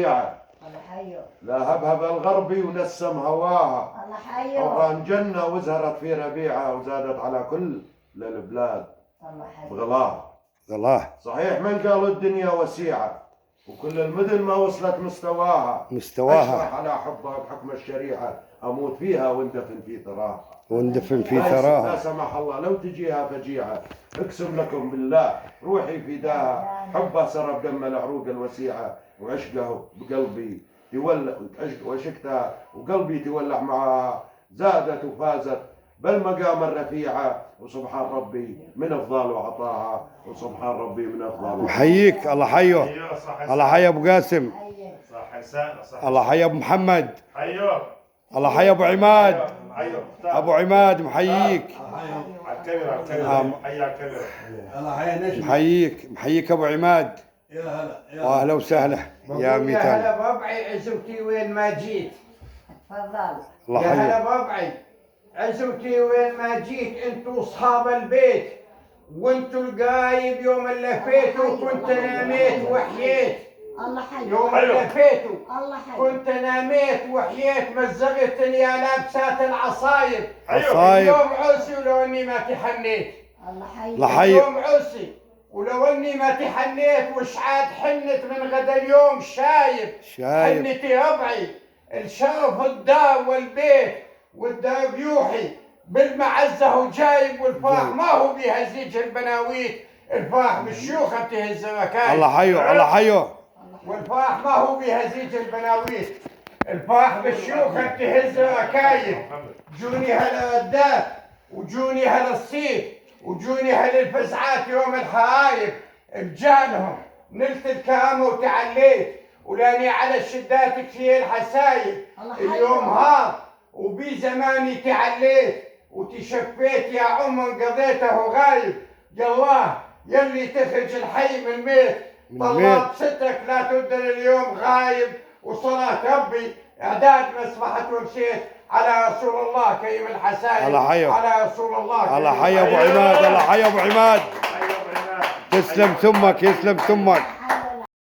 الله حيو. لا هبهب الغربي ونسم هواها. الله حيو. أوران جنة وزهرت في ربيعها وزادت على كل البلاد. الله حيو. بغلاها. الله. صحيح من قالوا الدنيا وسيعة وكل المدن ما وصلت مستواها. أشرح على حبها بحكم الشريعة أموت فيها واندفن في ثراها. واندفن في ثراها. لا سمح الله لو تجيها فجيعة اقسم لكم بالله روحي فداها. حبها سرب دم العروق الوسيعة وعشقه بقلبي تولع وعشقتها وقلبي تولع معها. زادت وفازت بالمقام الرفيعة وسبحان ربي من أفضال وعطاها وسبحان ربي من أفضال. محييك. الله حيو. الله حي ابو قاسم. الله حي ابو محمد. الله حي ابو عماد. ابو عماد محييك. محييك ابو عماد. يا هلا واهلا وسهلا يا ميتان. يا هلا بابعي عزوتي وين ما جيت. تفضل. الله يا هلا حي. بابعي عزوتي وين ما جيت. انتوا اصحاب البيت وانتوا القايب يوم اللي لفيتوا كنت ناميت وحييت. الله حيو. يوم اللي لفيتوا الله حيو. كنت ناميت وحييت مزقتني يا لابسات العصايب. عصايب. اليوم عرسي ولو اني ما تحنيت. الله حيو. الله حي. اليوم عرسي ولو اني ما تحنيت وش عاد حنت من غدا اليوم شايب. حنتي ربعي الشرف الدار والبيت والدار بيوحي بالمعزة وجايب والفرح ما هو بيهزيج البناويت. الفرح بالشيوخة بتهز الركايب. الله حيو. الله حيو. والفرح ما هو بيهزيج البناويت. الفرح بالشيوخة بتهز الركايب. جوني هالردات وجوني هالصيف وجوني هالفزعات يوم الحرايب. بجانهم نلت الكرامة وتعليت ولاني على الشدات كثير حسايب. اليوم هار وبي زماني تعليت وتشفيت يا عمر قضيته غايب. يالله يلي تخرج الحي من الميت طلاب سترك لا تبدل اليوم غايب. وصلاة ربي اعداد مسبحة ومشيت على رسول الله كريم الحسايب. الله حيو. على رسول الله. الله حي ابو عماد. الله حي ابو عماد. تسلم ثمك. يسلم ثمك.